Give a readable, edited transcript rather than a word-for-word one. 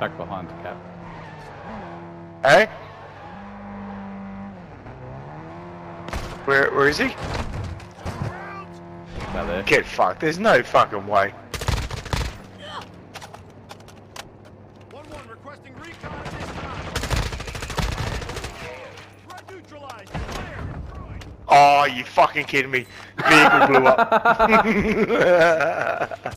Back behind, Cap. Hey? Where is he? About there. Get fucked. There's no fucking way. 1-1 requesting recon at this time. Threat neutralized. Clear. Oh, you fucking kidding me? Vehicle blew up.